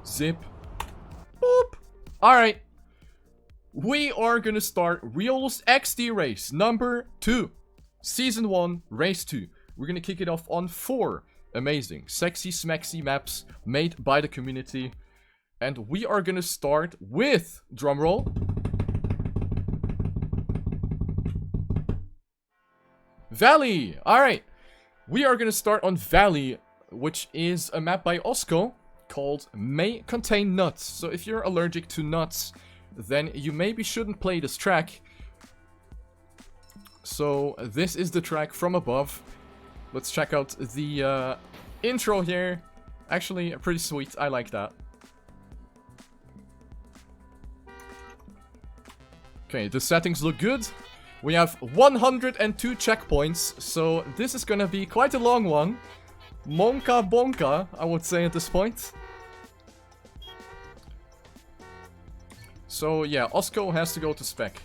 Zip. Boop. Alright. We are gonna start Riolu's XD race number 2. Season 1, race 2. We're gonna kick it off on 4 amazing, sexy, smaxy maps made by the community. And we are gonna start with, drumroll, Valley. Alright. We are gonna start on Valley, which is a map by Osco called May Contain Nuts. So if you're allergic to nuts, then you maybe shouldn't play this track. So this is the track from above. Let's check out the intro here. Actually, pretty sweet. I like that. Okay, the settings look good. We have 102 checkpoints, so this is gonna be quite a long one. Monka bonka, I would say at this point. So yeah, Osco has to go to spec.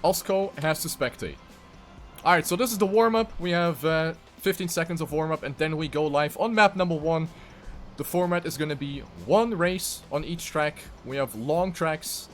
Osco has to spectate. Alright, so this is the warm-up. We have 15 seconds of warm-up and then we go live on map number 1. The format is gonna be one race on each track. We have long tracks.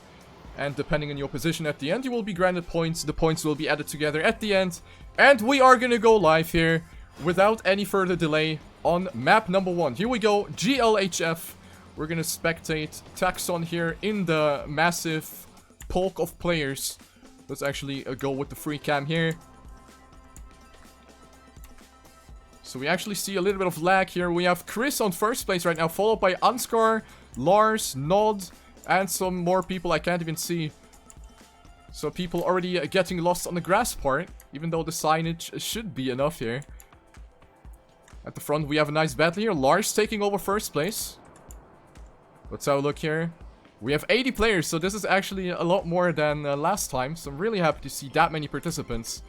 And depending on your position at the end, you will be granted points. The points will be added together at the end. And we are gonna go live here without any further delay on map number 1. Here we go, GLHF. We're gonna spectate Taxon here in the massive bulk of players. Let's actually go with the free cam here. So we actually see a little bit of lag here. We have Chris on first place right now, followed by Ansgar, Lars, Nod, and some more people I can't even see. So people already getting lost on the grass part, even though the signage should be enough here. At the front we have a nice battle here. Lars taking over first place. Let's have a look here. We have 80 players, so this is actually a lot more than last time. So I'm really happy to see that many participants.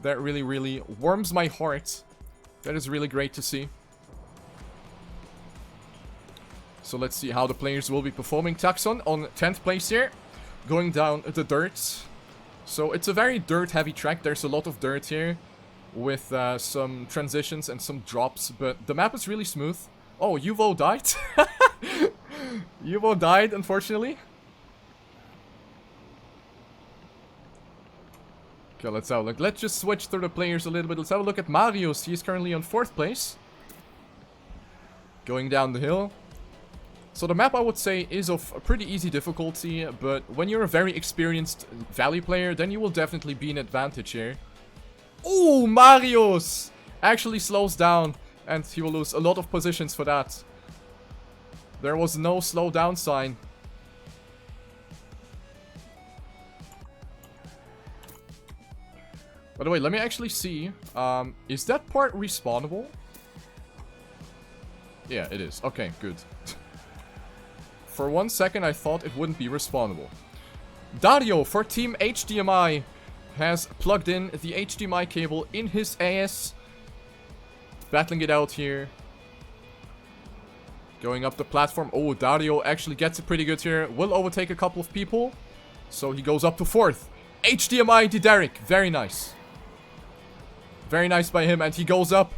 That really, really warms my heart. That is really great to see. So let's see how the players will be performing. Taxon on 10th place here. Going down the dirt. So it's a very dirt heavy track. There's a lot of dirt here. With some transitions and some drops. But the map is really smooth. Oh, Yuvo died? Yuvo died, unfortunately. Okay, let's have a look. Let's just switch through the players a little bit. Let's have a look at Marius. He is currently on 4th place. Going down the hill. So the map, I would say, is of a pretty easy difficulty, but when you're a very experienced Valley player, then you will definitely be an advantage here. Oh, Marius actually slows down, and he will lose a lot of positions for that. There was no slow down sign. By the way, let me actually see. Is that part respawnable? Yeah, it is. Okay, good. For 1 second, I thought it wouldn't be respawnable. Dario for Team HDMI has plugged in the HDMI cable in his ass. Battling it out here. Going up the platform. Oh, Dario actually gets it pretty good here. Will overtake a couple of people. So he goes up to 4th. HDMI to Derek. Very nice. Very nice by him. And he goes up.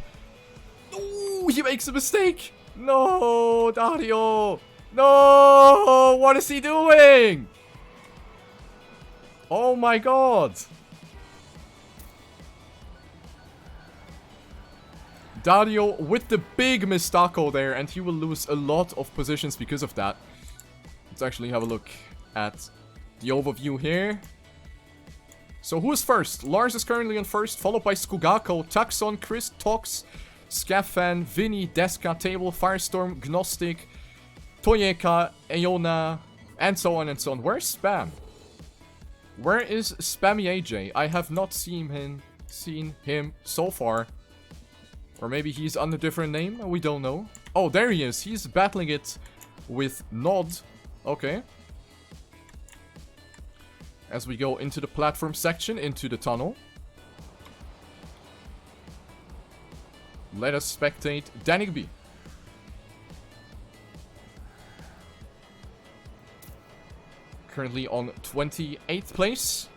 Ooh, he makes a mistake. No, Dario. No! What is he doing? Oh my god. Dario with the big mistako there, and he will lose a lot of positions because of that. Let's actually have a look at the overview here. So who is first? Lars is currently on first, followed by Skugako, Taxon, Chris, Tox, Scaffan, Vinny, Deska, Table, Firestorm, Gnostic, Toyeka, Aeona, and so on and so on. Where's Spam? Where is Spammy AJ? I have not seen him so far. Or maybe he's under a different name? We don't know. Oh, there he is. He's battling it with Nod. Okay. As we go into the platform section, into the tunnel. Let us spectate Danigby. Currently on 28th place.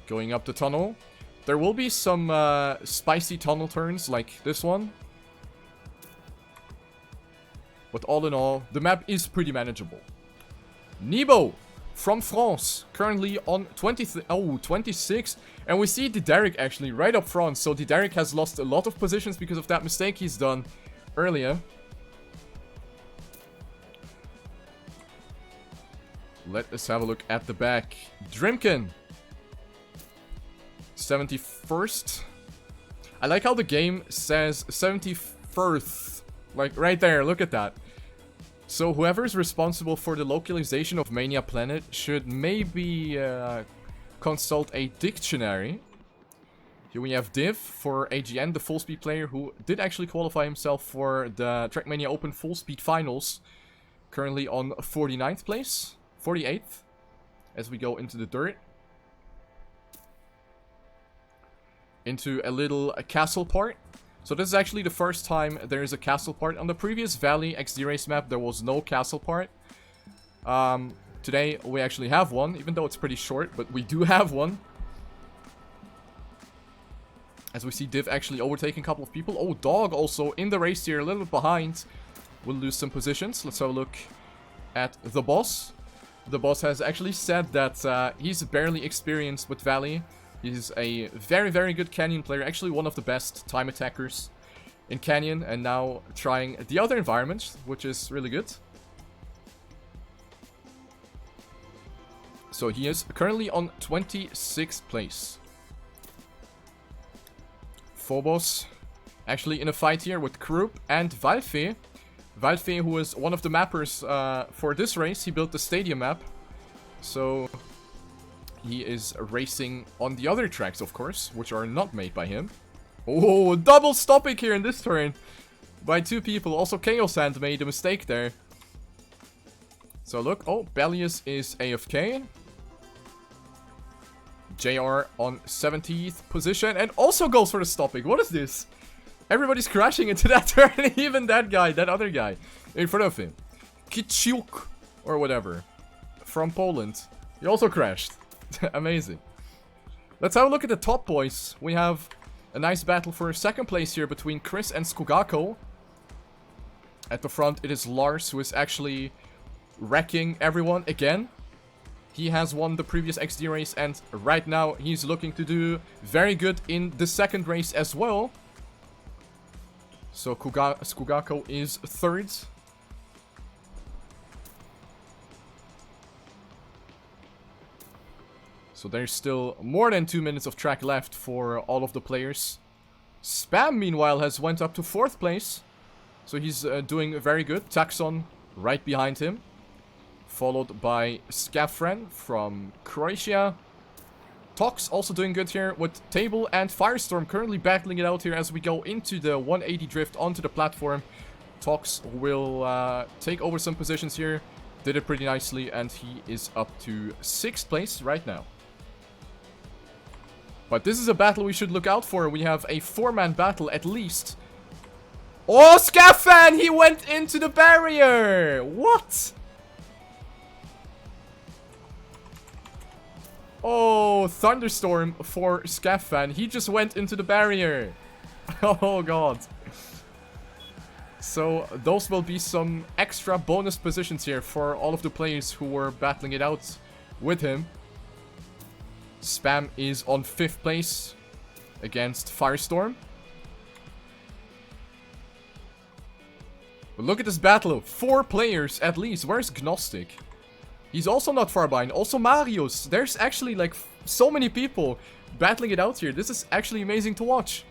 Going up the tunnel. There will be some spicy tunnel turns like this one. But all in all, the map is pretty manageable. Nebo from France, currently on 26. And we see Dideric actually right up front. So Dideric has lost a lot of positions because of that mistake he's done earlier. Let us have a look at the back. Drimkin, 71st. I like how the game says 71st. Like right there, look at that. So whoever is responsible for the localization of Mania Planet should maybe consult a dictionary. Here we have Div for AGN, the full speed player who did actually qualify himself for the TrackMania Open Full Speed Finals. Currently on 49th place, 48th, as we go into the dirt. Into a little castle part. So this is actually the first time there is a castle part. On the previous Valley XD race map, there was no castle part. Today, we actually have one, even though it's pretty short, but we do have one. As we see Div actually overtaking a couple of people. Oh, Dog also in the race here, a little bit behind. We'll lose some positions. Let's have a look at the boss. The boss has actually said that he's barely experienced with Valley. He's a very, very good Canyon player. Actually, one of the best time attackers in Canyon. And now trying the other environment, which is really good. So he is currently on 26th place. Phobos actually in a fight here with Krupp and Valfe. Valfe, who is one of the mappers for this race. He built the stadium map. So he is racing on the other tracks, of course, which are not made by him. Oh, double stopping here in this turn by two people. Also, Chaos Hand made a mistake there. So look, oh, Bellius is AFK. JR on 17th position and also goes for the stopping. What is this? Everybody's crashing into that turn, even that guy, that other guy in front of him. Kiciuk, or whatever, from Poland. He also crashed. Amazing. Let's have a look at the top, boys. We have a nice battle for second place here between Chris and Skugako. At the front, it is Lars, who is actually wrecking everyone again. He has won the previous XD race, and right now he's looking to do very good in the second race as well. So Skugako is third. So there's still more than 2 minutes of track left for all of the players. Spam, meanwhile, has went up to 4th place. So he's doing very good. Taxon right behind him. Followed by Scafran from Croatia. Tox also doing good here with Table and Firestorm currently battling it out here as we go into the 180 drift onto the platform. Tox will take over some positions here. Did it pretty nicely, and he is up to 6th place right now. But this is a battle we should look out for. We have a 4-man battle at least. Oh, Scafan! He went into the barrier! What? Oh, Thunderstorm for Scafan. He just went into the barrier. Oh, God. So, those will be some extra bonus positions here for all of the players who were battling it out with him. Spam is on 5th place against Firestorm. But look at this battle. 4 players at least. Where's Gnostic? He's also not far behind. Also Marius. There's actually like so many people battling it out here. This is actually amazing to watch.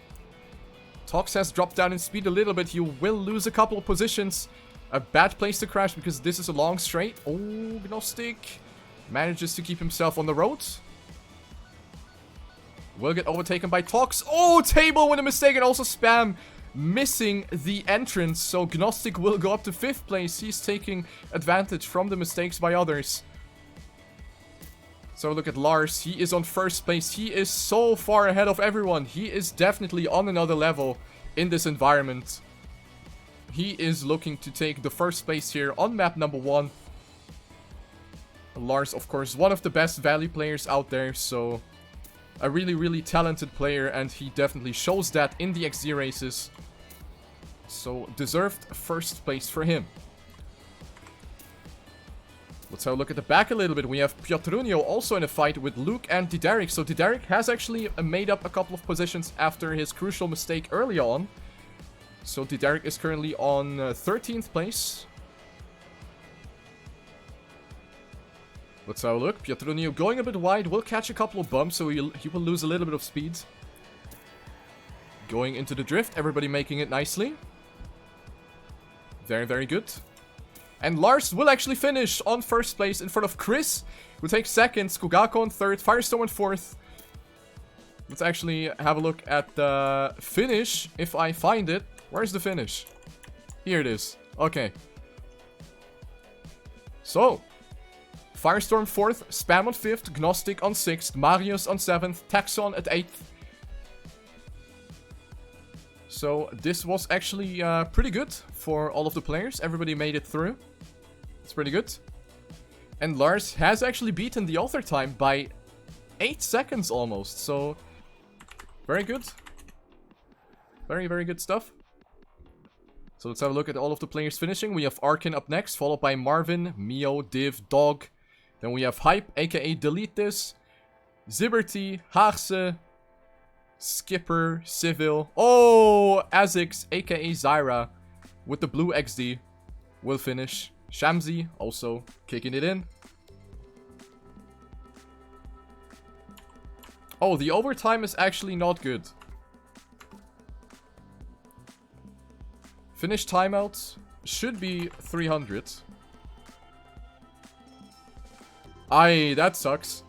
Tox has dropped down in speed a little bit. You will lose a couple of positions. A bad place to crash because this is a long straight. Oh, Gnostic manages to keep himself on the road. Will get overtaken by Tox. Oh, Table with a mistake, and also Spam missing the entrance. So Gnostic will go up to 5th place. He's taking advantage from the mistakes by others. So look at Lars. He is on 1st place. He is so far ahead of everyone. He is definitely on another level in this environment. He is looking to take the 1st place here on map number 1. Lars, of course, one of the best Valley players out there. So a really, really talented player, and he definitely shows that in the XD races. So, deserved first place for him. Let's have a look at the back a little bit. We have Piotrunio also in a fight with Luke and Dideric. So Dideric has actually made up a couple of positions after his crucial mistake early on. So Dideric is currently on 13th place. Let's have a look. Piotrunio going a bit wide, will catch a couple of bumps, so he will lose a little bit of speed. Going into the drift, everybody making it nicely. Very, very good. And Lars will actually finish on first place in front of Chris, who takes second, Skugako on third, Firestone on fourth. Let's actually have a look at the finish, if I find it. Where's the finish? Here it is. Okay. So, Firestorm 4th, Spam on 5th, Gnostic on 6th, Marius on 7th, Taxon at 8th. So, this was actually pretty good for all of the players. Everybody made it through. It's pretty good. And Lars has actually beaten the author time by 8 seconds almost. So, very good. Very, very good stuff. So let's have a look at all of the players finishing. We have Arkin up next, followed by Marvin, Mio, Div, Dog. Then we have Hype, aka Delete This, Zibberty, Haagse, Skipper, Civil. Oh, Azix, aka Zyra, with the blue XD, will finish. Shamsi, also kicking it in. Oh, the overtime is actually not good. Finish timeout should be 300. Aye, that sucks.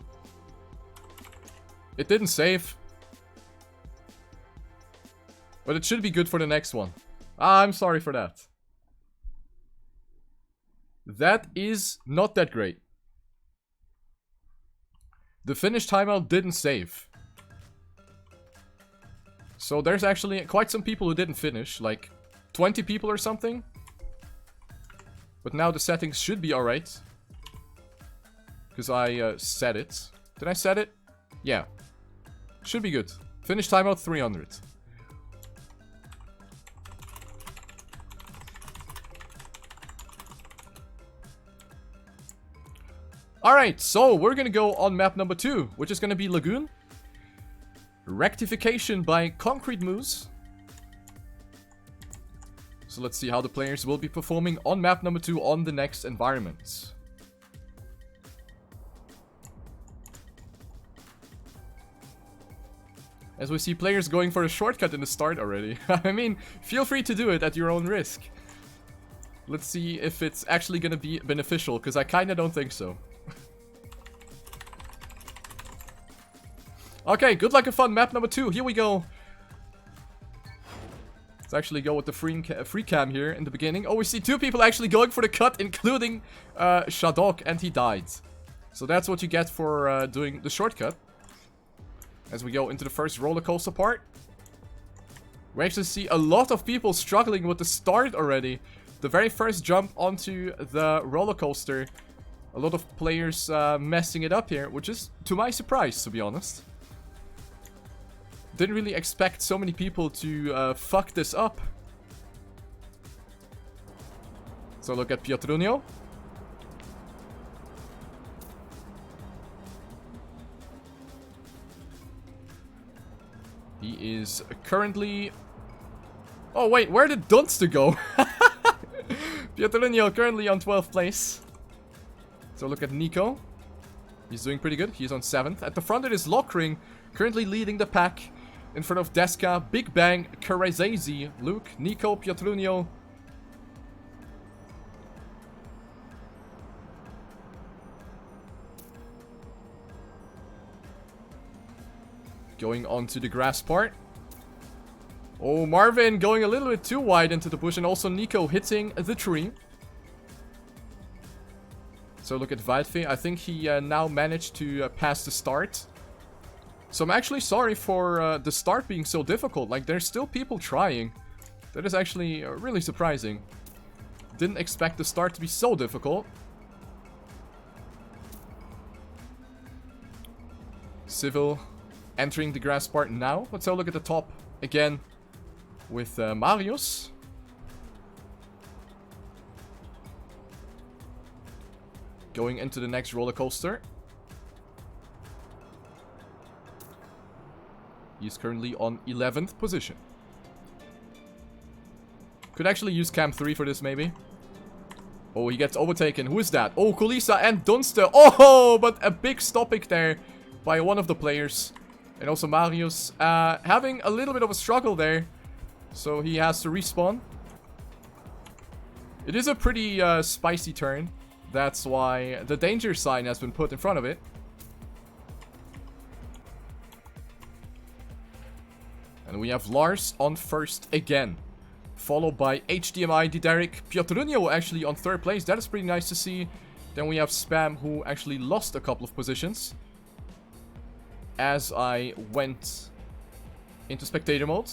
It didn't save. But it should be good for the next one. I'm sorry for that. That is not that great. The finish timeout didn't save. So there's actually quite some people who didn't finish, like 20 people or something. But now the settings should be alright. Because I set it. Did I set it? Yeah. Should be good. Finish timeout 300. Alright, so we're gonna go on map number 2, which is gonna be Lagoon. Rectification by Concrete Moose. So let's see how the players will be performing on map number 2 on the next environment. As we see players going for a shortcut in the start already. I mean, feel free to do it at your own risk. Let's see if it's actually gonna be beneficial, because I kinda don't think so. Okay, good luck and fun. Map number 2. Here we go. Let's actually go with the free cam here in the beginning. Oh, we see 2 people actually going for the cut, including Shadok, and he died. So that's what you get for doing the shortcut. As we go into the first roller coaster part. We actually see a lot of people struggling with the start already. The very first jump onto the roller coaster. A lot of players messing it up here, which is to my surprise, to be honest. Didn't really expect so many people to fuck this up. So look at Piotrunio. He is currently... Oh wait, where did Dunster go? Piotrunio currently on 12th place. So look at Nico. He's doing pretty good. He's on 7th. At the front it is Lockring, currently leading the pack. In front of Deska, Big Bang, Karazazi, Luke, Nico, Piotrunio. Going on to the grass part. Oh, Marvin going a little bit too wide into the bush, and also Nico hitting the tree. So look at Vaidve. I think he now managed to pass the start. So I'm actually sorry for the start being so difficult. Like, there's still people trying. That is actually really surprising. Didn't expect the start to be so difficult. Civil entering the grass part now. Let's have a look at the top again with Marius. Going into the next roller coaster. He's currently on 11th position. Could actually use Cam 3 for this, maybe. Oh, he gets overtaken. Who is that? Oh, Kulisa and Dunster. Oh, but a big stopping there by one of the players. And also Marius having a little bit of a struggle there. So he has to respawn. It is a pretty spicy turn. That's why the danger sign has been put in front of it. And we have Lars on first again. Followed by HDMI, Dideric, Piotrunio actually on third place. That is pretty nice to see. Then we have Spam, who actually lost a couple of positions as I went into spectator mode.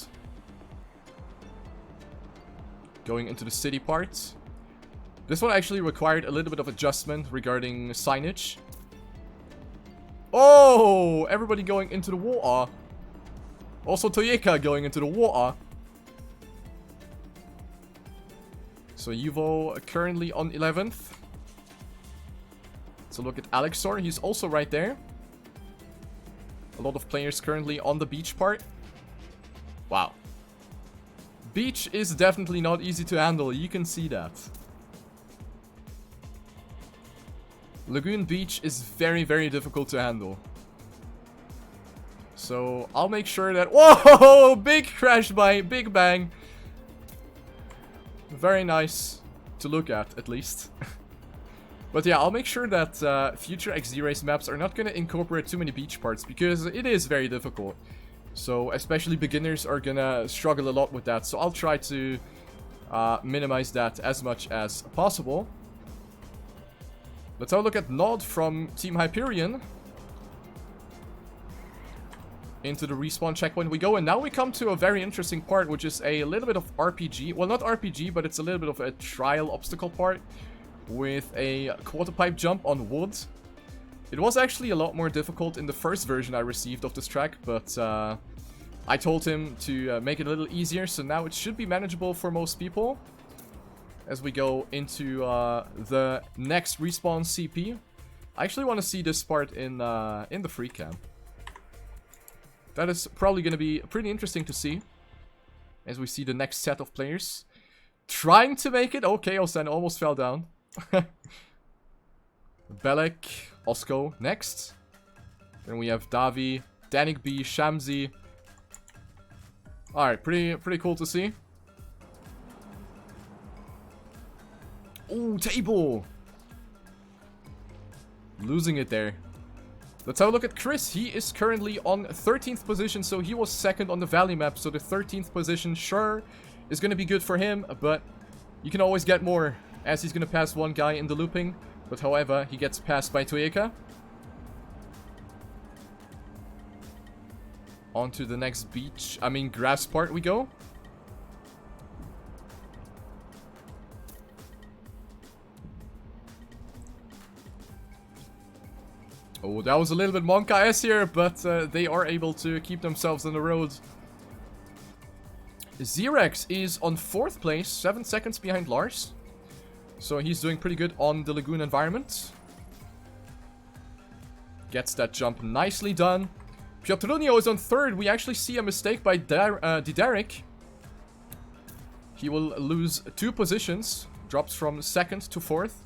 Going into the city part. This one actually required a little bit of adjustment regarding signage. Oh, everybody going into the water. Also Toyeka going into the water. So Yuvo currently on 11th. Let's look at Alexor. He's also right there. A lot of players currently on the beach part. Wow. Beach is definitely not easy to handle. You can see that. Lagoon Beach is very, very difficult to handle. So I'll make sure that... Whoa! Big crash by Big Bang. Very nice to look at least. But yeah, I'll make sure that future XD race maps are not going to incorporate too many beach parts, because it is very difficult. So especially beginners are going to struggle a lot with that. So I'll try to minimize that as much as possible. Let's have a look at Nod from Team Hyperion. Into the respawn checkpoint we go, and now we come to a very interesting part, which is a little bit of RPG. Well, not RPG, but it's a little bit of a trial obstacle part with a quarter pipe jump on wood. It was actually a lot more difficult in the first version I received of this track, but I told him to make it a little easier, so now it should be manageable for most people. As we go into the next respawn CP. I actually want to see this part in the free cam. That is probably going to be pretty interesting to see. As we see the next set of players trying to make it. Okay, Osen almost fell down. Belek, Osko next. Then we have Davi, Danik B, Shamsi. Alright, pretty cool to see. Ooh, table! Losing it there. Let's have a look at Chris. He is currently on 13th position, so he was second on the Valley map. So the 13th position, sure, is going to be good for him, but you can always get more, as he's going to pass one guy in the looping. But however, he gets passed by Toyeka. On to the next beach, grass part we go. Oh, that was a little bit Monka S here, but they are able to keep themselves on the road. Xerex is on 4th place, 7 seconds behind Lars. So he's doing pretty good on the lagoon environment. Gets that jump nicely done. Piotrunio is on 3rd. We actually see a mistake by Dideric. He will lose 2 positions. Drops from 2nd to 4th.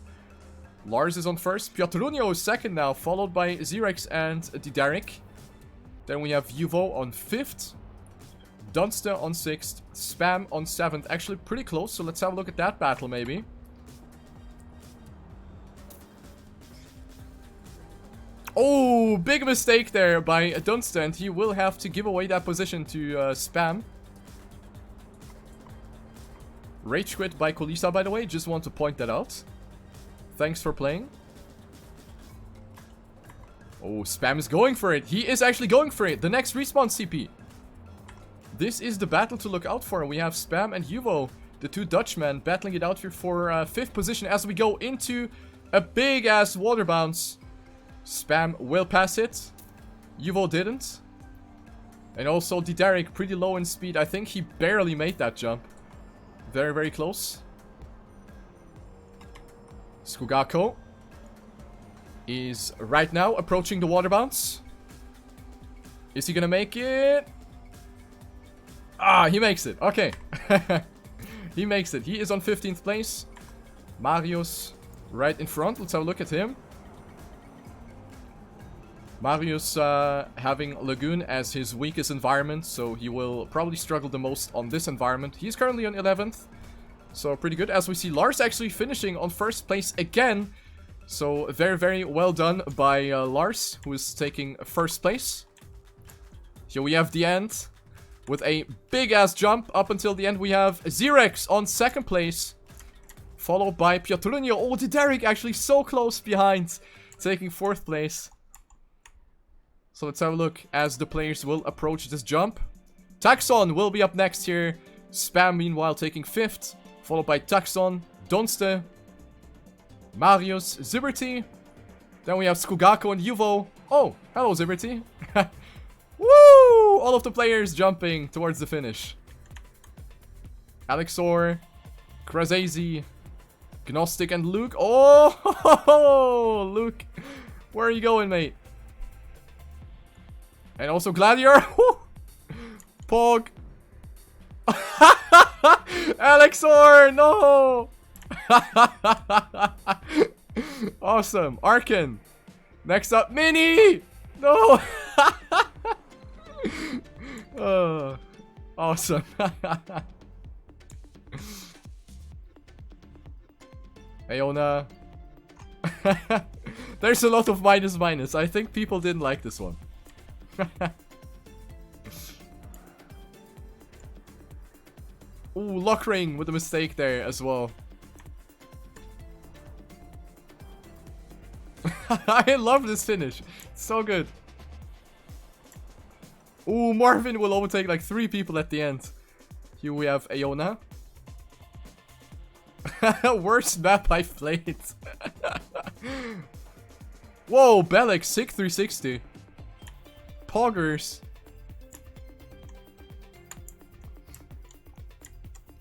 Lars is on 1st. Piotrunio is 2nd now, followed by Xerex and Dideric. Then we have Yuvo on 5th. Dunster on 6th. Spam on 7th. Actually pretty close, so let's have a look at that battle maybe. Oh, big mistake there by Dunster, and he will have to give away that position to Spam. Rage quit by Kolisa, by the way. Just want to point that out. Thanks for playing. Oh, Spam is going for it. He is actually going for it. The next respawn CP. This is the battle to look out for. We have Spam and Yuvo, the 2 Dutchmen, battling it out here for 5th position as we go into a big-ass water bounce. Spam will pass it. Yuvo didn't. And also Dideric, pretty low in speed. I think he barely made that jump. Very, very close. Skugako is right now approaching the water bounce. Is he gonna make it? Ah, he makes it. Okay. He makes it. He is on 15th place. Marius right in front. Let's have a look at him. Marius having Lagoon as his weakest environment, so he will probably struggle the most on this environment. He's currently on 11th, so pretty good. As we see Lars actually finishing on 1st place again. So very, very well done by Lars, who is taking 1st place. Here we have the end. With a big-ass jump up until the end, we have Zirex on 2nd place. Followed by Piotrunio. Oh, Dideric actually so close behind, taking 4th place. So let's have a look as the players will approach this jump. Taxon will be up next here. Spam meanwhile taking 5th. Followed by Taxon, Donste, Marius, Zibberty. Then we have Skugako and Yuvo. Oh, hello Zibberty. Woo! All of the players jumping towards the finish. Alexor, Krazazy, Gnostic and Luke. Oh, Luke. Where are you going, mate? And also Gladiator. Pog. Alexor, no. Awesome. Arkin. Next up, Mini. No. Awesome. Iona. There's a lot of minus. I think people didn't like this one. Ooh, Lockring with a mistake there as well. I love this finish. It's so good. Ooh, Marvin will overtake like 3 people at the end. Here we have Iona. Worst map I've played. Whoa, Belek, sick 360. Poggers.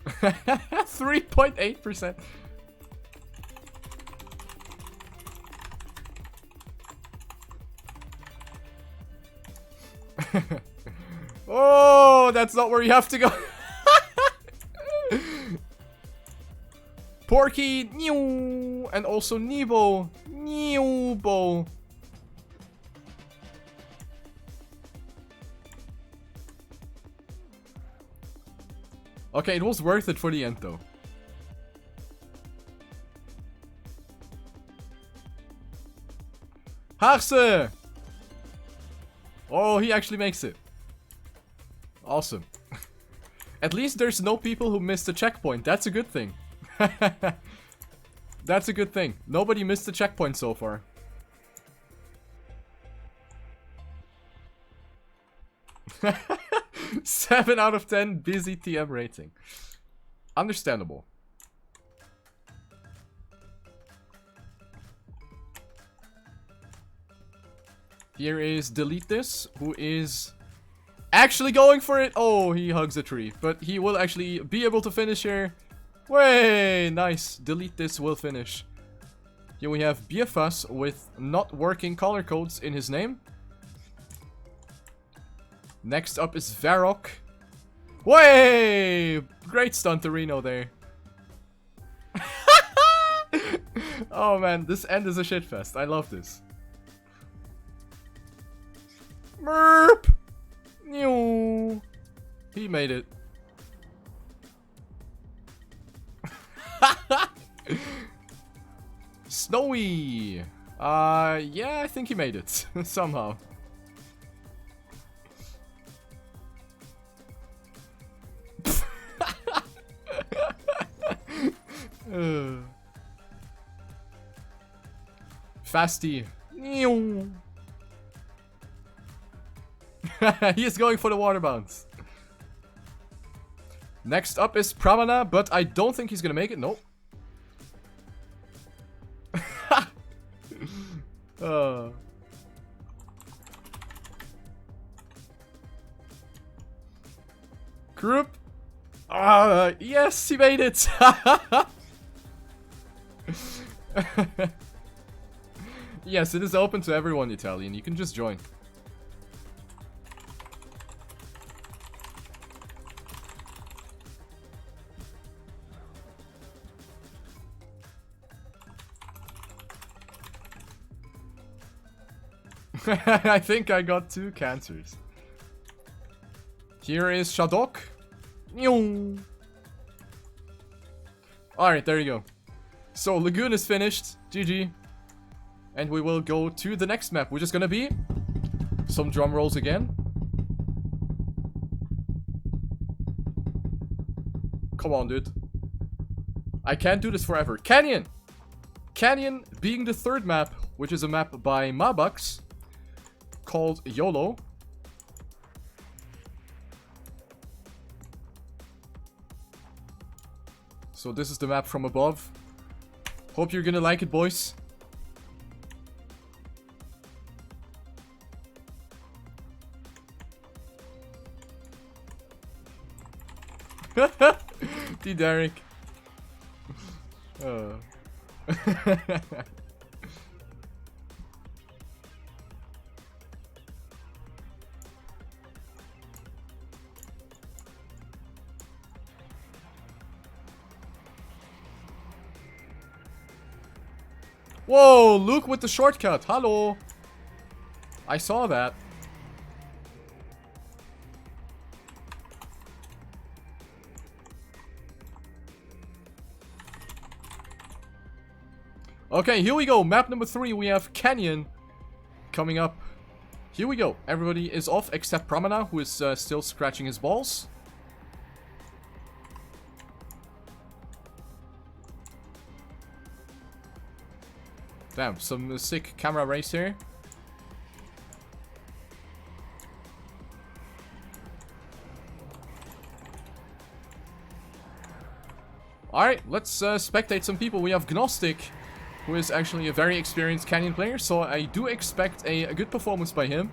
3.8%. Oh, that's not where you have to go. Porky, new, and also Nebo, Nebo. Okay, it was worth it for the end though. Harse! Oh, he actually makes it. Awesome. At least there's no people who missed the checkpoint. That's a good thing. That's a good thing. Nobody missed the checkpoint so far. Seven out of 10 busy TM rating. Understandable. Here is Delete This, who is actually going for it. Oh, he hugs a tree, but he will actually be able to finish here. Way nice. Delete This will finish. Here we have BFS with not working color codes in his name. Next up is Varrock. Way! Great stunt to Reno there. Oh man, this end is a shitfest. I love this. Merp! New. He made it. Snowy. Yeah, I think he made it somehow. Fasty. He is going for the water bounce. Next up is Pravana, but I don't think he's gonna make it. Nope. Yes, he made it! Yes, it is open to everyone, Italian. You can just join. I think I got 2 cancers. Here is Shadok. Alright, there you go. So, Lagoon is finished. GG. And we will go to the next map, which is gonna be some drum rolls again. Come on, dude. I can't do this forever. Canyon! Canyon being the 3rd map, which is a map by Mabux called YOLO. So this is the map from above. Hope you're gonna like it, boys. D. Derek. Whoa, Luke with the shortcut. Hello. I saw that. Okay, here we go. Map number 3, we have Canyon coming up. Here we go. Everybody is off except Pramana, who is still scratching his balls. Damn, some sick camera race here. Alright, let's spectate some people. We have Gnostic, who is actually a very experienced Canyon player, so I do expect a good performance by him.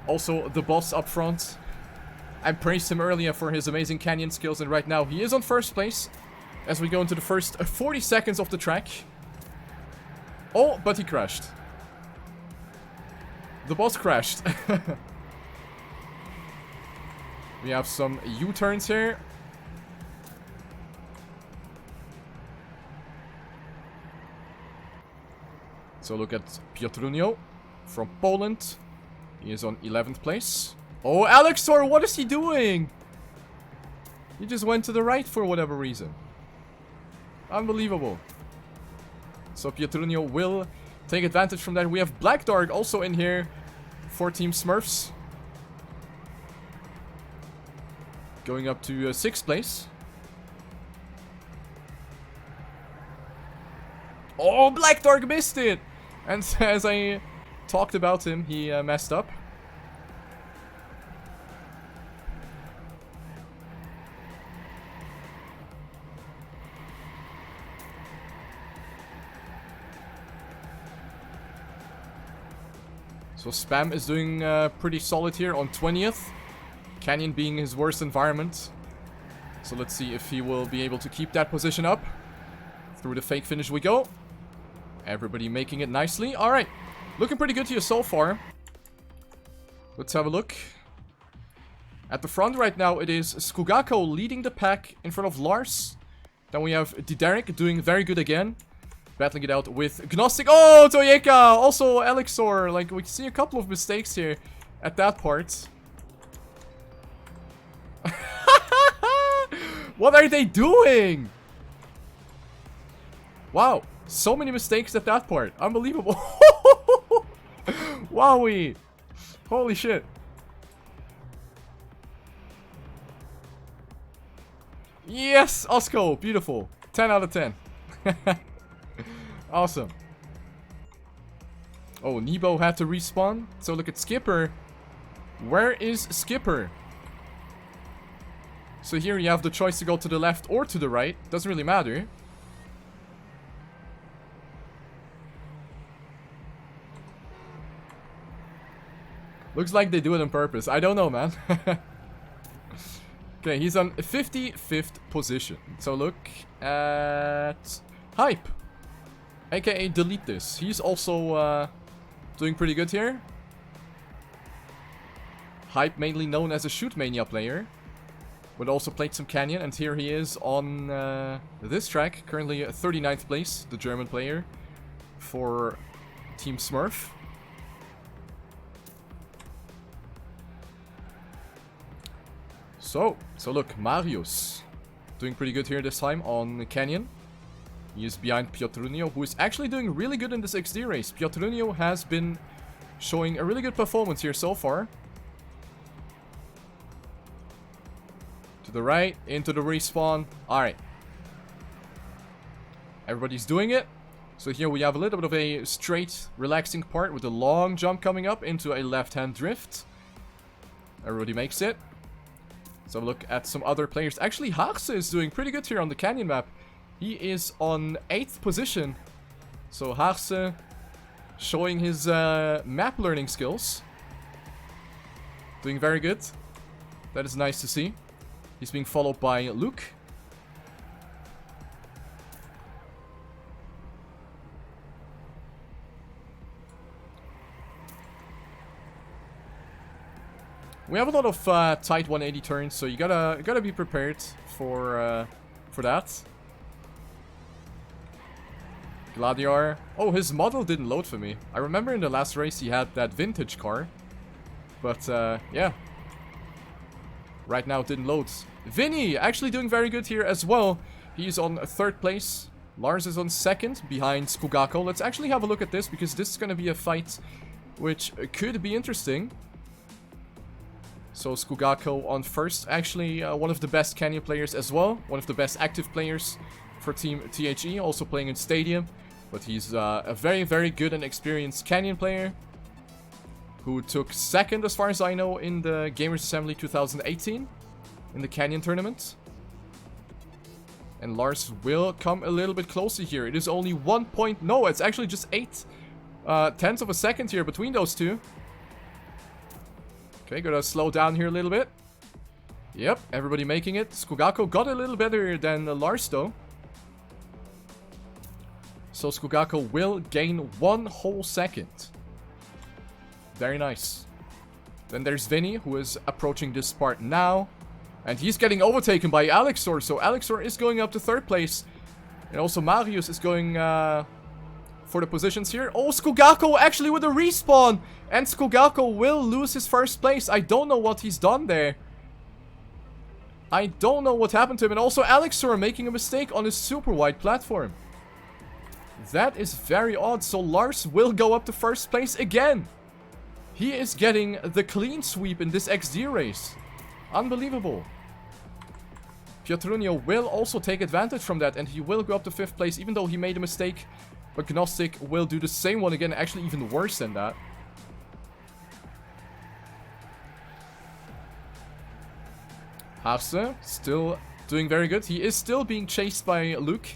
Also, the boss up front. I praised him earlier for his amazing Canyon skills, and right now he is on 1st place as we go into the first 40 seconds of the track. Oh, but he crashed. The boss crashed. We have some U-turns here. So look at Piotrunio from Poland. He is on 11th place. Oh, Alexor, what is he doing? He just went to the right for whatever reason. Unbelievable. So Pietrunio will take advantage from that. We have Black Dark also in here for Team Smurfs. Going up to 6th place. Oh, Black Dark missed it! And as I talked about him, he messed up. So Spam is doing pretty solid here on 20th. Canyon being his worst environment. So let's see if he will be able to keep that position up. Through the fake finish we go. Everybody making it nicely. Alright. Looking pretty good here so far. Let's have a look. At the front right now it is Skugako leading the pack in front of Lars. Then we have Diderik doing very good again. Battling it out with Gnostic. Oh, Toyeka! Also Alexor. Like, we see a couple of mistakes here at that part. What are they doing? Wow. So many mistakes at that part. Unbelievable. Wowie. Holy shit. Yes, Osco. Beautiful. 10 out of 10. Awesome. Oh, Nebo had to respawn. So look at Skipper. Where is Skipper? So here you have the choice to go to the left or to the right. Doesn't really matter. Looks like they do it on purpose. I don't know, man. Okay, he's on 55th position. So look at Hype, aka Delete This. He's also doing pretty good here. Hype, mainly known as a Shoot Mania player, but also played some Canyon, and here he is on this track, currently 39th place, the German player for Team Smurf. So look, Marius doing pretty good here this time on Canyon. He is behind Piotrunio, who is actually doing really good in this XD race. Piotrunio has been showing a really good performance here so far. To the right, into the respawn. Alright. Everybody's doing it. So here we have a little bit of a straight, relaxing part with a long jump coming up into a left-hand drift. Everybody makes it. So look at some other players. Actually, Haxe is doing pretty good here on the Canyon map. He is on 8th position. So Haxe showing his map learning skills. Doing very good. That is nice to see. He's being followed by Luke. We have a lot of tight 180 turns, so you gotta be prepared for that. Gladiar. Oh, his model didn't load for me. I remember in the last race he had that vintage car, but yeah, right now it didn't load. Vinny actually doing very good here as well. He's on 3rd place. Lars is on 2nd behind Skugako. Let's actually have a look at this, because this is gonna be a fight which could be interesting. So Skugako on 1st, actually one of the best Canyon players as well. One of the best active players for Team THE, also playing in Stadium. But he's a very, very good and experienced Canyon player, who took 2nd, as far as I know, in the Gamers Assembly 2018, in the Canyon tournament. And Lars will come a little bit closer here. It is only 1 point, no, it's actually just 8 tenths of a second here between those two. Okay, gotta slow down here a little bit. Yep, everybody making it. Skugako got a little better than Lars though. So Skugako will gain 1 whole second. Very nice. Then there's Vinny, who is approaching this part now. And he's getting overtaken by Alexor. So Alexor is going up to 3rd place. And also Marius is going for the positions here. Oh, Skugako actually with a respawn. And Skugako will lose his 1st place. I don't know what he's done there. I don't know what happened to him. And also Alexor making a mistake on his super wide platform. That is very odd. So Lars will go up to 1st place again. He is getting the clean sweep in this XD race. Unbelievable. Piotrunio will also take advantage from that, and he will go up to 5th place, even though he made a mistake. But Gnostic will do the same one again, actually even worse than that. Hasse still doing very good. He is still being chased by Luke,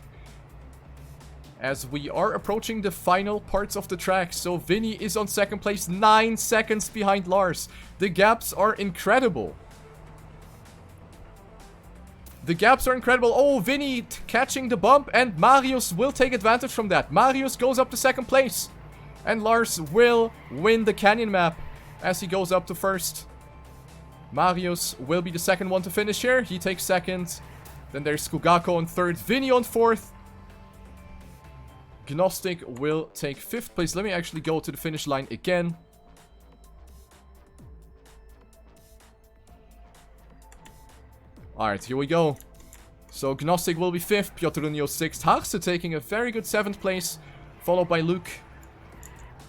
as we are approaching the final parts of the track. So Vinny is on 2nd place, 9 seconds behind Lars. The gaps are incredible. The gaps are incredible. Oh, Vinny catching the bump, and Marius will take advantage from that. Marius goes up to 2nd place. And Lars will win the Canyon map as he goes up to 1st. Marius will be the 2nd one to finish here. He takes 2nd. Then there's Skugako on 3rd. Vinny on 4th. Gnostic will take 5th place. Let me actually go to the finish line again. Alright, here we go. So Gnostic will be 5th, Piotrunio 6th, Haxe taking a very good 7th place, followed by Luke,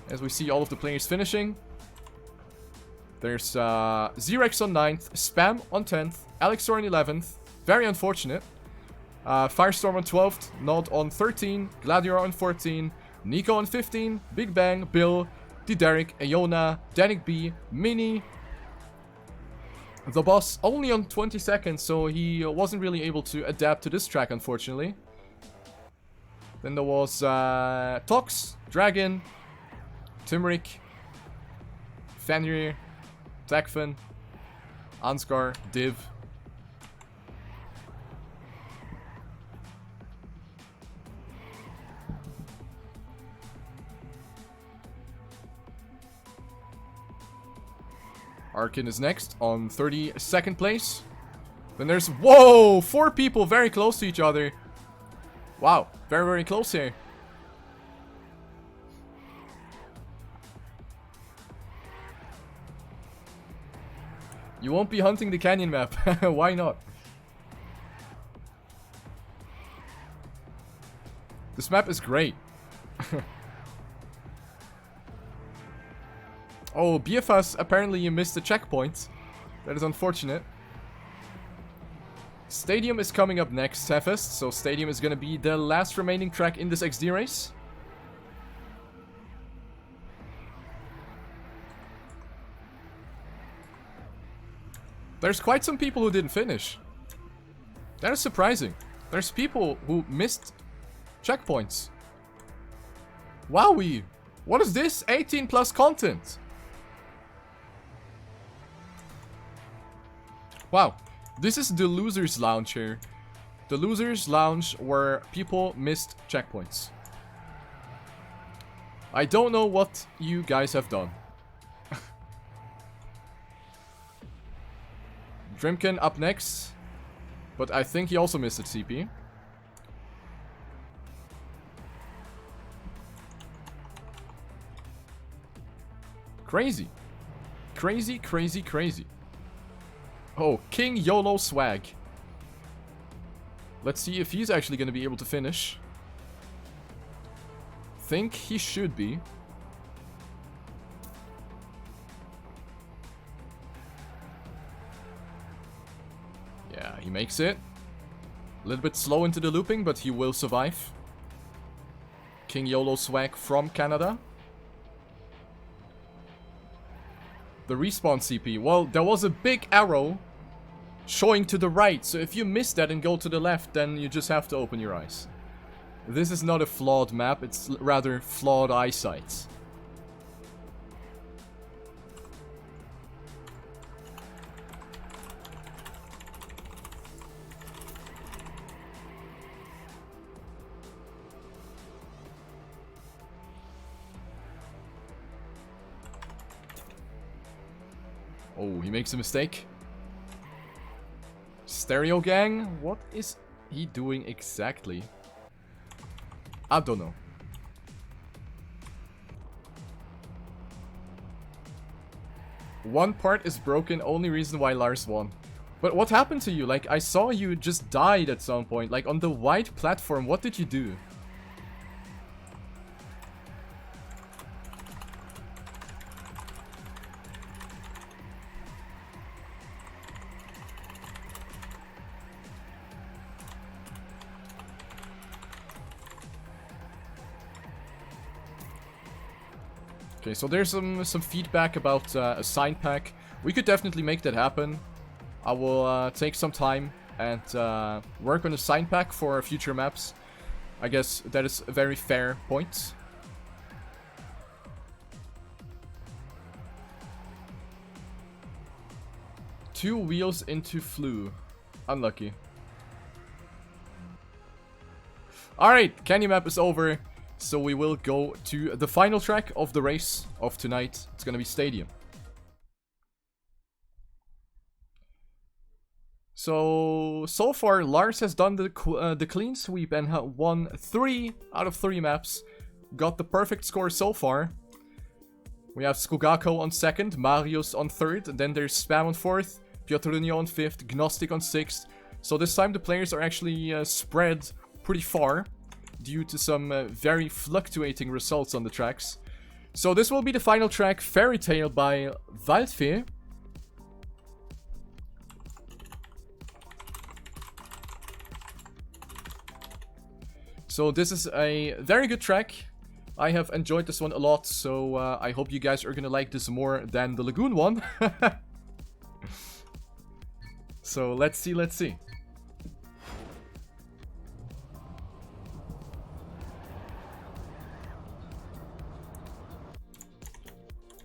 as we see all of the players finishing. There's Xerex on 9th, Spam on 10th, Alexor on 11th, very unfortunate. Firestorm on 12th, Nod on 13, Gladiator on 14, Nico on 15, Big Bang, Bill, Dideric, Iona, Danik B, Mini. The boss only on 20 seconds, so he wasn't really able to adapt to this track, unfortunately. Then there was Tox, Dragon, Timeric, Fenrir, Takfin, Ansgar, Div, Arkin is next on 32nd place. Then there's... Whoa! 4 people very close to each other. Wow. Very, very close here. You won't be hunting the canyon map. Why not? This map is great. Oh, BFS, apparently you missed the checkpoint. That is unfortunate. Stadium is coming up next, Tefest. So Stadium is going to be the last remaining track in this XD race. There's quite some people who didn't finish. That is surprising. There's people who missed checkpoints. Wowee! What is this? 18 plus content. Wow. This is the Losers Lounge here. The Losers Lounge where people missed checkpoints. I don't know what you guys have done. Drimkin up next. But I think he also missed it, CP. Crazy. Crazy, crazy, crazy. Oh, King YOLO Swag. Let's see if he's actually going to be able to finish. Think he should be. Yeah, he makes it. A little bit slow into the looping, but he will survive. King YOLO Swag from Canada. The respawn CP. Well, there was a big arrow showing to the right. So if you miss that and go to the left, then you just have to open your eyes. This is not a flawed map. It's rather flawed eyesight. Oh, he makes a mistake. Stereo Gang? What is he doing exactly? I don't know. One part is broken, only reason why Lars won. But what happened to you? Like, I saw you just died at some point. Like, on the white platform, what did you do? Okay, so there's some feedback about a sign pack. We could definitely make that happen. I will take some time and work on a sign pack for future maps. I guess that is a very fair point. Two wheels into flu. Unlucky. Alright, Candy map is over. So we will go to the final track of the race of tonight. It's gonna be Stadium. So far Lars has done the clean sweep and won 3 out of 3 maps. Got the perfect score so far. We have Skogako on 2nd, Marius on 3rd, and then there's Spam on 4th, Piotrunio on 5th, Gnostic on 6th. So this time the players are actually spread pretty far, due to some very fluctuating results on the tracks. So this will be the final track, Fairy Tale by Waldfee. So this is a very good track. I have enjoyed this one a lot, so I hope you guys are gonna like this more than the Lagoon one. So let's see, let's see.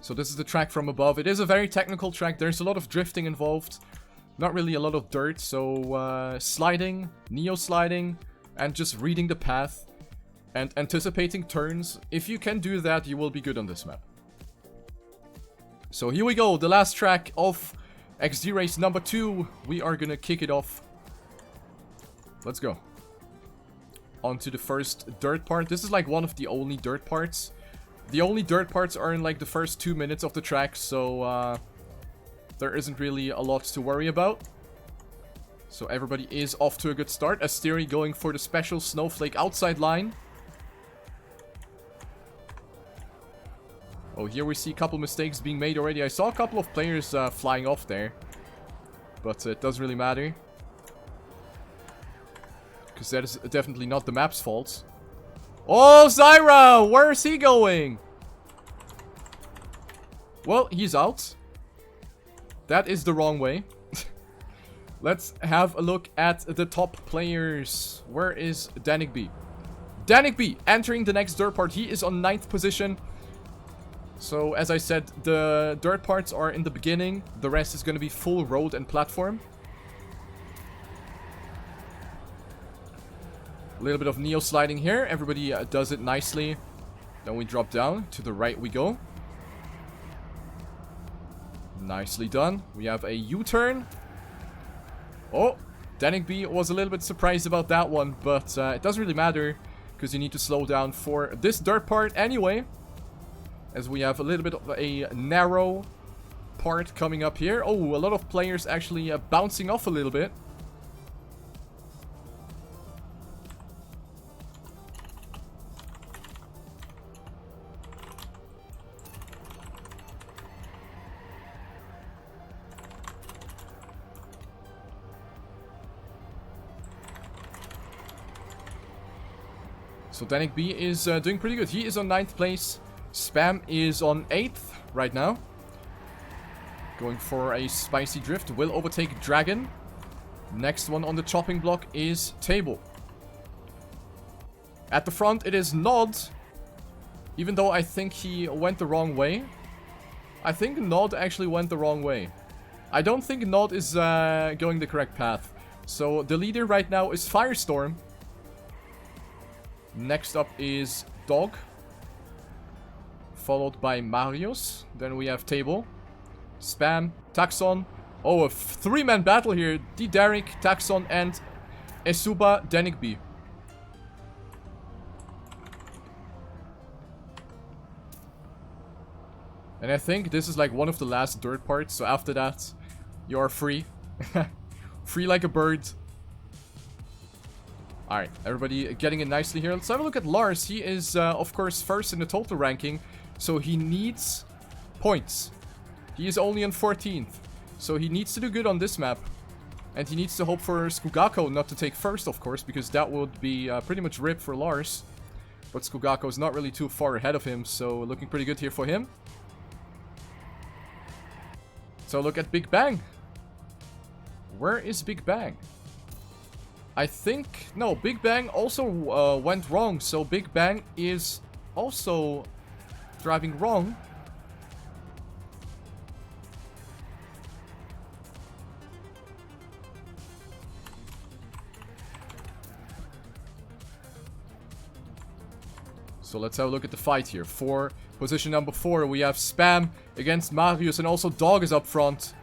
So this is the track from above. It is a very technical track. There's a lot of drifting involved. Not really a lot of dirt. So sliding, neo-sliding, and just reading the path and anticipating turns. If you can do that, you will be good on this map. So here we go, the last track of XD race number 2. We are gonna kick it off. Let's go. On to the first dirt part. This is like one of the only dirt parts. The only dirt parts are in like the first 2 minutes of the track, so there isn't really a lot to worry about. So everybody is off to a good start. Asteri going for the special snowflake outside line. Oh, here we see a couple mistakes being made already. I saw a couple of players flying off there. But it doesn't really matter. Because that is definitely not the map's fault. Oh, Zyra! Where is he going? Well, he's out. That is the wrong way. Let's have a look at the top players. Where is TrackManiaby? TrackManiaby entering the next dirt part. He is on 9th position. So, as I said, the dirt parts are in the beginning. The rest is going to be full road and platform. A little bit of neo sliding here. Everybody does it nicely. Then we drop down. To the right we go. Nicely done. We have a U-turn. Oh, TrackManiaby was a little bit surprised about that one. But it doesn't really matter. Because you need to slow down for this dirt part anyway. As we have a little bit of a narrow part coming up here. Oh, a lot of players actually bouncing off a little bit. So TrackManiaby is doing pretty good. He is on 9th place. Spam is on 8th right now. Going for a spicy drift. Will overtake Dragon. Next one on the chopping block is Table. At the front it is Nod. Even though I think he went the wrong way. I think Nod actually went the wrong way. I don't think Nod is going the correct path. So the leader right now is Firestorm. Next up is Dog. Followed by Marius. Then we have Table. Spam. Taxon. Oh, a 3-man battle here. D-Derek, Taxon, and Esuba TrackManiaby. And I think this is like one of the last dirt parts. So after that, you are free. Free like a bird. Alright, everybody getting it nicely here. Let's have a look at Lars. He is, of course, first in the total ranking. So he needs points. He is only on 14th. So he needs to do good on this map. And he needs to hope for Skugako not to take first, of course. Because that would be pretty much rip for Lars. But Skugako is not really too far ahead of him. So looking pretty good here for him. So look at Big Bang. Where is Big Bang? I think... No, Big Bang also went wrong. So Big Bang is also driving wrong. So let's have a look at the fight here. For position number 4, we have Spam against Marius, and also Dog is up front.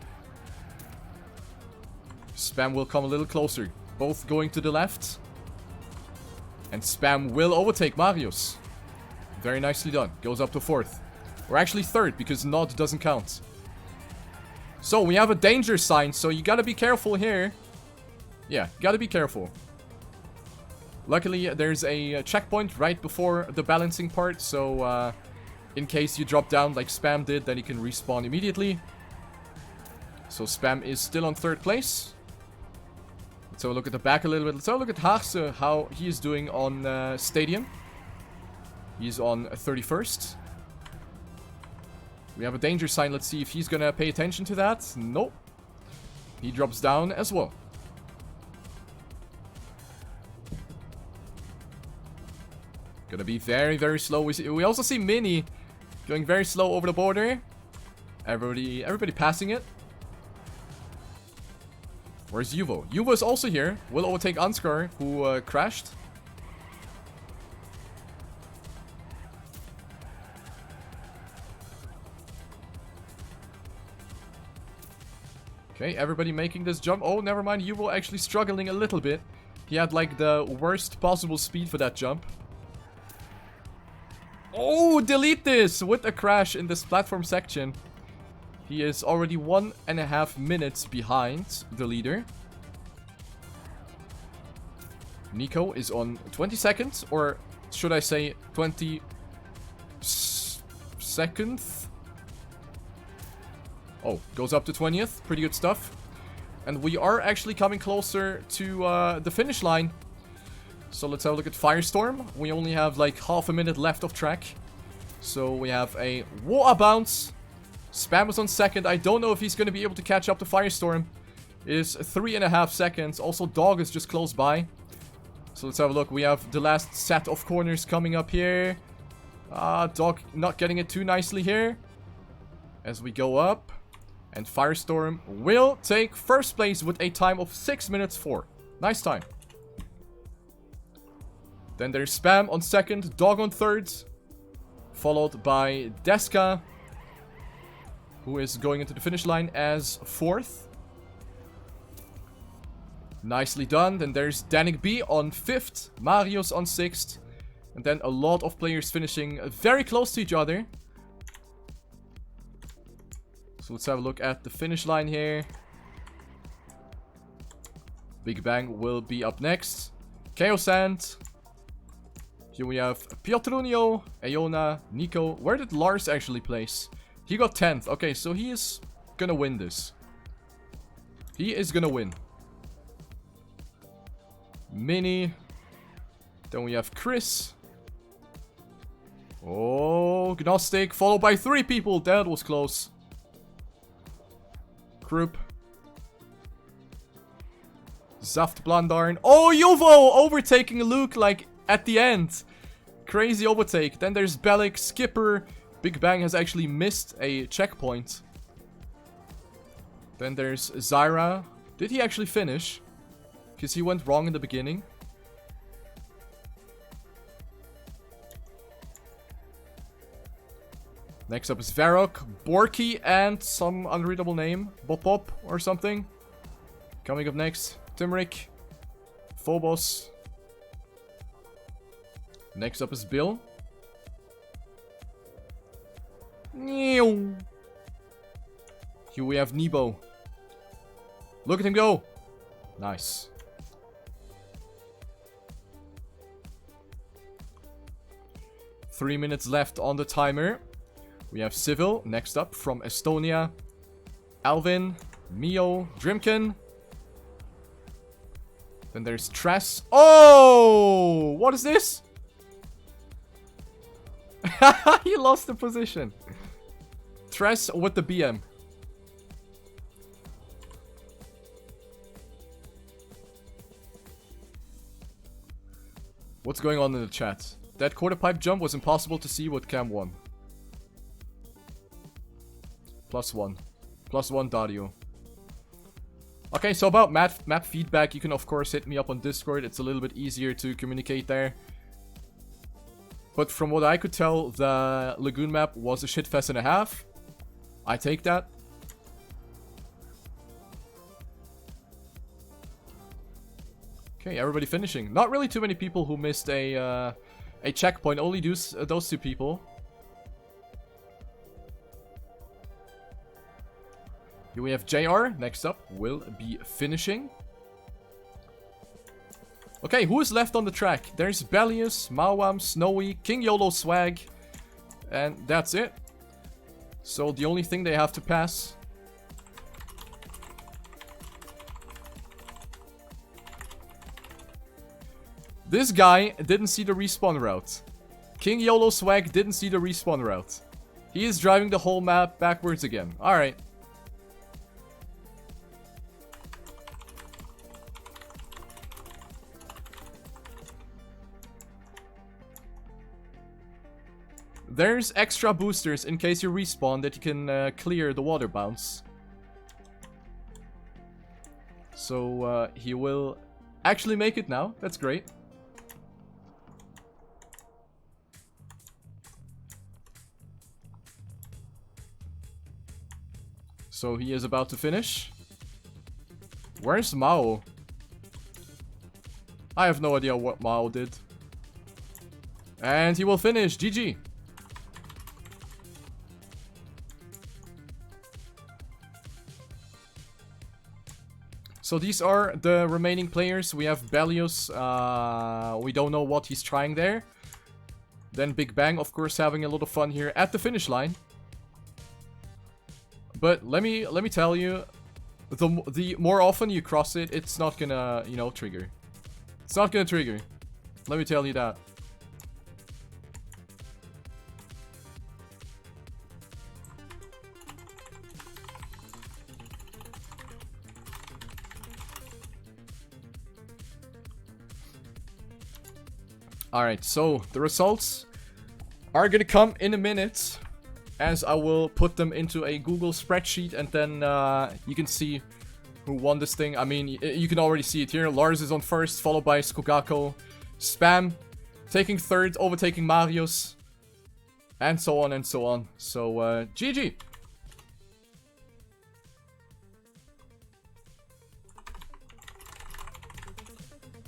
Spam will come a little closer. Both going to the left. And Spam will overtake Marius. Very nicely done. Goes up to 4th. Or actually 3rd, because Nod doesn't count. So, we have a danger sign, so you gotta be careful here. Yeah, gotta be careful. Luckily, there's a checkpoint right before the balancing part, so in case you drop down like Spam did, then you can respawn immediately. So Spam is still on 3rd place. Let's have a look at the back a little bit. Let's have a look at Haagse, how he is doing on Stadium. He's on 31st. We have a danger sign. Let's see if he's gonna pay attention to that. Nope. He drops down as well. Gonna be very, very slow. We also see Mini going very slow over the border. Everybody passing it. Where's Yuvo? Yuvo is also here. Will overtake Ansgar, who crashed. Okay, everybody making this jump. Oh, never mind. Yuvo actually struggling a little bit. He had like the worst possible speed for that jump. Oh, delete this with a crash in this platform section. He is already 1.5 minutes behind the leader. Nico is on 20 seconds, or should I say 20 seconds? Oh, goes up to 20th. Pretty good stuff. And we are actually coming closer to the finish line. So let's have a look at Firestorm. We only have like half a minute left of track. So we have a water bounce. Spam is on second. I don't know if he's going to be able to catch up to Firestorm. It is 3.5 seconds. Also, Dog is just close by. So let's have a look. We have the last set of corners coming up here. Dog not getting it too nicely here. As we go up. And Firestorm will take first place with a time of 6 minutes 4. Nice time. Then there's Spam on second. Dog on third. Followed by Deska, who is going into the finish line as fourth. Nicely done. Then there's Danik B on 5th. Marius on 6th. And then a lot of players finishing very close to each other. So let's have a look at the finish line here. Big Bang will be up next. Chaos Sand. Here we have Piotrunio, Aeona, Nico. Where did Lars actually place? He got 10th. Okay, so he is gonna win this. He is gonna win. Mini. Then we have Chris. Oh, Gnostic, followed by 3 people. That was close. Group. Zaft Blandarn. Oh, Yuvo overtaking Luke like at the end. Crazy overtake. Then there's Bellic, Skipper. Big Bang has actually missed a checkpoint. Then there's Zyra. Did he actually finish? Because he went wrong in the beginning. Next up is Varrock, Borky, and some unreadable name. Bopop or something. Coming up next, Timric, Phobos. Next up is Bill. Here we have Nebo. Look at him go. Nice. Three minutes left on the timer. We have Civil next up from Estonia. Alvin, Mio, Drimkin. Then there's Tress. Oh! What is this? He lost the position. Tress with the BM. What's going on in the chat? That quarter pipe jump was impossible to see with cam 1. +1. +1 Dario. Okay, so about map feedback, you can of course hit me up on Discord. It's a little bit easier to communicate there. But from what I could tell, the Lagoon map was a shitfest and a half. I take that. Okay, everybody finishing. Not really too many people who missed a checkpoint. Only those 2 people. Here we have JR. Next up will be finishing. Okay, who is left on the track? There's Bellius, Mawam, Snowy, King YOLO Swag. And that's it. So the only thing they have to pass. This guy didn't see the respawn route. King YOLO Swag didn't see the respawn route. He is driving the whole map backwards again. Alright. There's extra boosters in case you respawn that you can clear the water bounce. So he will actually make it now. That's great. So he is about to finish. Where's Mao? I have no idea what Mao did. And he will finish. GG. So these are the remaining players. We have Belios. We don't know what he's trying there. Then Big Bang, of course, having a lot of fun here at the finish line. But let me tell you, the more often you cross it, it's not gonna, you know, trigger. It's not gonna trigger. Let me tell you that. Alright, so the results are gonna come in a minute, as I will put them into a Google spreadsheet, and then you can see who won this thing. I mean, you can already see it here. Lars is on first, followed by Skogako. Spam taking third, overtaking Marius, and so on and so on. So, GG!